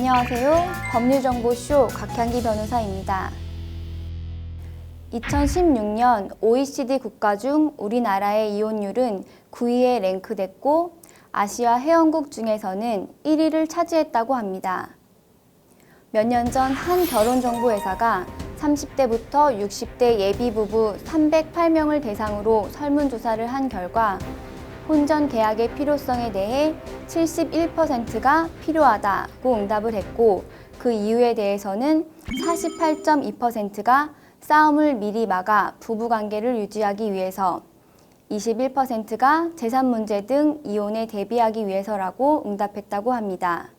안녕하세요. 법률정보쇼 곽향기 변호사입니다. 2016년 OECD 국가 중 우리나라의 이혼율은 9위에 랭크됐고 아시아 회원국 중에서는 1위를 차지했다고 합니다. 몇 년 전 한 결혼정보회사가 30대부터 60대 예비부부 308명을 대상으로 설문조사를 한 결과 혼전 계약의 필요성에 대해 71%가 필요하다고 응답을 했고 그 이유에 대해서는 48.2%가 싸움을 미리 막아 부부관계를 유지하기 위해서, 21%가 재산 문제 등 이혼에 대비하기 위해서라고 응답했다고 합니다.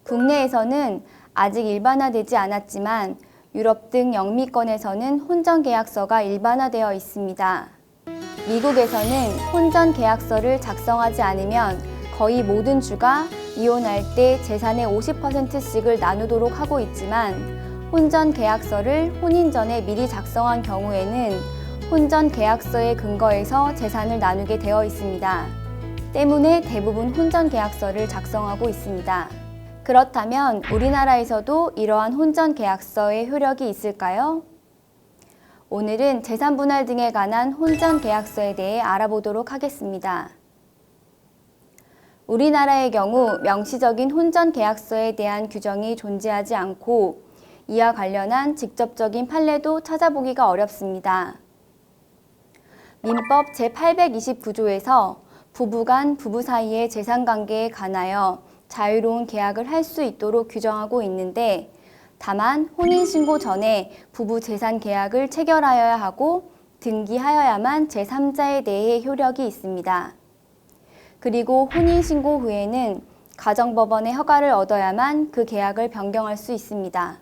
국내에서는 아직 일반화되지 않았지만 유럽 등 영미권에서는 혼전계약서가 일반화되어 있습니다. 미국에서는 혼전계약서를 작성하지 않으면 거의 모든 주가 이혼할 때 재산의 50%씩을 나누도록 하고 있지만 혼전계약서를 혼인 전에 미리 작성한 경우에는 혼전계약서의 근거에서 재산을 나누게 되어 있습니다. 때문에 대부분 혼전계약서를 작성하고 있습니다. 그렇다면 우리나라에서도 이러한 혼전계약서의 효력이 있을까요? 오늘은 재산분할 등에 관한 혼전계약서에 대해 알아보도록 하겠습니다. 우리나라의 경우 명시적인 혼전계약서에 대한 규정이 존재하지 않고 이와 관련한 직접적인 판례도 찾아보기가 어렵습니다. 민법 제829조에서 부부 사이의 재산관계에 관하여 자유로운 계약을 할 수 있도록 규정하고 있는데, 다만 혼인신고 전에 부부 재산 계약을 체결하여야 하고 등기하여야만 제3자에 대해 효력이 있습니다. 그리고 혼인신고 후에는 가정법원의 허가를 얻어야만 그 계약을 변경할 수 있습니다.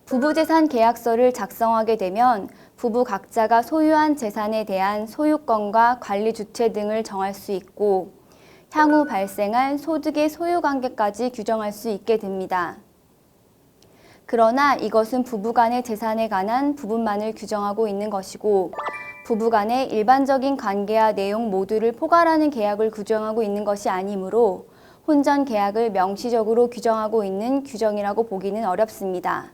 부부재산 계약서를 작성하게 되면 부부 각자가 소유한 재산에 대한 소유권과 관리 주체 등을 정할 수 있고 향후 발생할 소득의 소유관계까지 규정할 수 있게 됩니다. 그러나 이것은 부부간의 재산에 관한 부분만을 규정하고 있는 것이고 부부간의 일반적인 관계와 내용 모두를 포괄하는 계약을 규정하고 있는 것이 아니므로 혼전계약을 명시적으로 규정하고 있는 규정이라고 보기는 어렵습니다.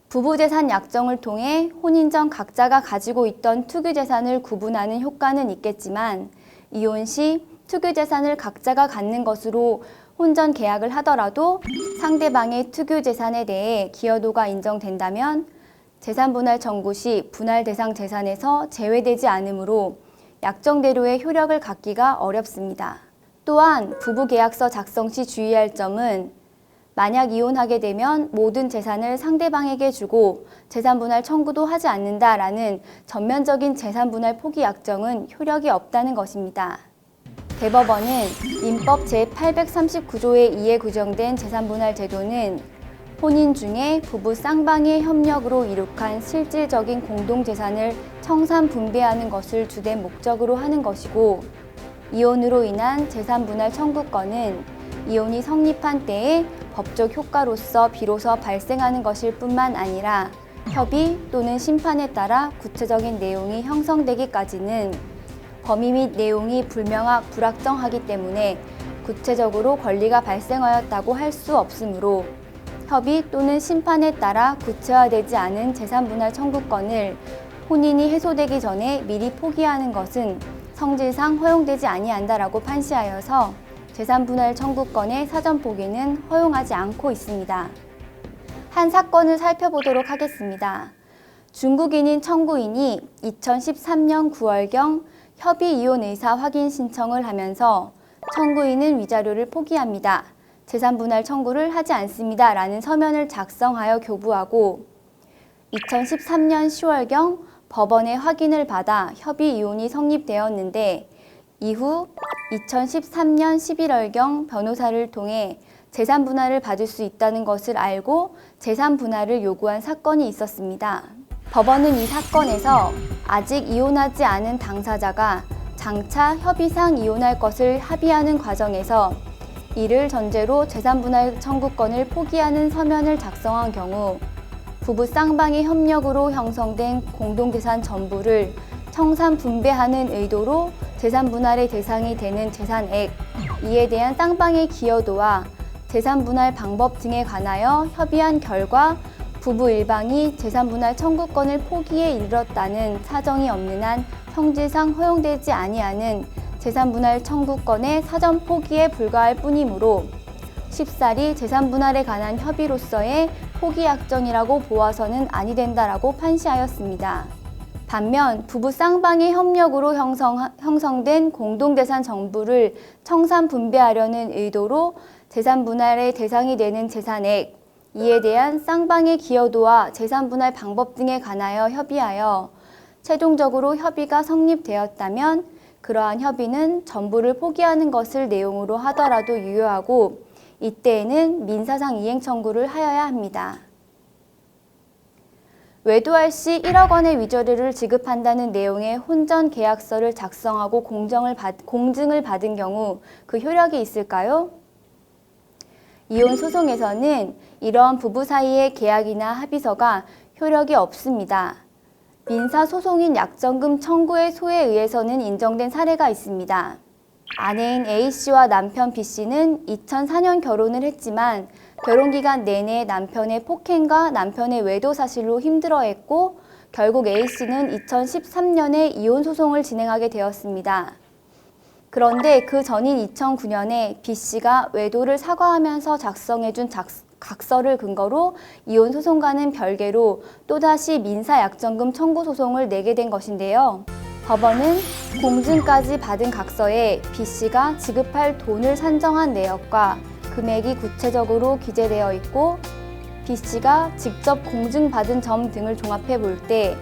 부부재산 약정을 통해 혼인 전 각자가 가지고 있던 투기재산을 구분하는 효과는 있겠지만 이혼 시 투기재산을 각자가 갖는 것으로 혼전 계약을 하더라도 상대방의 투기재산에 대해 기여도가 인정된다면 재산분할 청구 시 분할 대상 재산에서 제외되지 않으므로 약정대로의 효력을 갖기가 어렵습니다. 또한 부부계약서 작성 시 주의할 점은 만약 이혼하게 되면 모든 재산을 상대방에게 주고 재산분할 청구도 하지 않는다라는 전면적인 재산분할 포기 약정은 효력이 없다는 것입니다. 대법원은 민법 제839조에 의해 규정된 재산분할 제도는 혼인 중에 부부 쌍방의 협력으로 이룩한 실질적인 공동재산을 청산 분배하는 것을 주된 목적으로 하는 것이고 이혼으로 인한 재산분할 청구권은 이혼이 성립한 때의 법적 효과로서 비로소 발생하는 것일 뿐만 아니라 협의 또는 심판에 따라 구체적인 내용이 형성되기까지는 범위 및 내용이 불확정하기 때문에 구체적으로 권리가 발생하였다고 할 수 없으므로 협의 또는 심판에 따라 구체화되지 않은 재산분할 청구권을 혼인이 해소되기 전에 미리 포기하는 것은 성질상 허용되지 아니한다라고 판시하여서 재산분할 청구권의 사전 포기는 허용하지 않고 있습니다. 한 사건을 살펴보도록 하겠습니다. 중국인인 청구인이 2013년 9월경 협의 이혼 의사 확인 신청을 하면서 청구인은 위자료를 포기합니다. 재산분할 청구를 하지 않습니다. 라는 서면을 작성하여 교부하고 2013년 10월경 법원의 확인을 받아 협의 이혼이 성립되었는데 이후 2013년 11월경 변호사를 통해 재산분할을 받을 수 있다는 것을 알고 재산분할을 요구한 사건이 있었습니다. 법원은 이 사건에서 아직 이혼하지 않은 당사자가 장차 협의상 이혼할 것을 합의하는 과정에서 이를 전제로 재산분할 청구권을 포기하는 서면을 작성한 경우 부부 쌍방의 협력으로 형성된 공동재산 전부를 청산 분배하는 의도로 재산분할의 대상이 되는 재산액 이에 대한 쌍방의 기여도와 재산 분할 방법 등에 관하여 협의한 결과 부부 일방이 재산 분할 청구권을 포기에 이르렀다는 사정이 없는 한 형질상 허용되지 아니하는 재산 분할 청구권의 사전 포기에 불과할 뿐이므로 쉽사리 재산 분할에 관한 협의로서의 포기 약정이라고 보아서는 아니 된다라고 판시하였습니다. 반면 부부 쌍방의 협력으로 형성된 공동재산 정부를 청산 분배하려는 의도로 재산 분할의 대상이 되는 재산액, 이에 대한 쌍방의 기여도와 재산 분할 방법 등에 관하여 협의하여 최종적으로 협의가 성립되었다면 그러한 협의는 전부를 포기하는 것을 내용으로 하더라도 유효하고 이때에는 민사상 이행 청구를 하여야 합니다. 외도할 시 1억 원의 위조료를 지급한다는 내용의 혼전 계약서를 작성하고 공증을 받은 경우 그 효력이 있을까요? 이혼 소송에서는 이러한 부부 사이의 계약이나 합의서가 효력이 없습니다. 민사 소송인 약정금 청구의 소에 의해서는 인정된 사례가 있습니다. 아내인 A씨와 남편 B씨는 2004년 결혼을 했지만 결혼기간 내내 남편의 폭행과 남편의 외도 사실로 힘들어했고 결국 A씨는 2013년에 이혼 소송을 진행하게 되었습니다. 그런데 그 전인 2009년에 B씨가 외도를 사과하면서 작성해준 각서를 근거로 이혼 소송과는 별개로 또다시 민사 약정금 청구 소송을 내게 된 것인데요. 법원은 공증까지 받은 각서에 B씨가 지급할 돈을 산정한 내역과 금액이 구체적으로 기재되어 있고 B씨가 직접 공증받은 점 등을 종합해 볼 때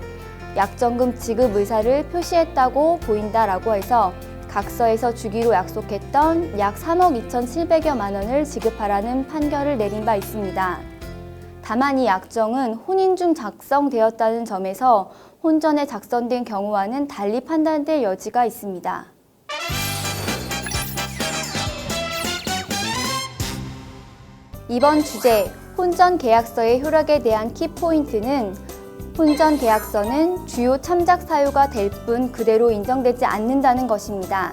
약정금 지급 의사를 표시했다고 보인다라고 해서 각서에서 주기로 약속했던 약 3억 2,700여만 원을 지급하라는 판결을 내린 바 있습니다. 다만 이 약정은 혼인 중 작성되었다는 점에서 혼전에 작성된 경우와는 달리 판단될 여지가 있습니다. 이번 주제 혼전 계약서의 효력에 대한 키포인트는 혼전 계약서는 주요 참작 사유가 될 뿐 그대로 인정되지 않는다는 것입니다.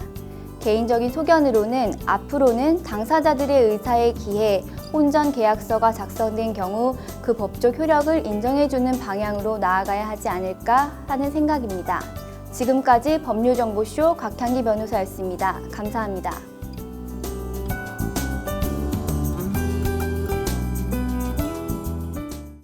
개인적인 소견으로는 앞으로는 당사자들의 의사에 기해 혼전 계약서가 작성된 경우 그 법적 효력을 인정해주는 방향으로 나아가야 하지 않을까 하는 생각입니다. 지금까지 법률정보쇼 곽향기 변호사였습니다. 감사합니다.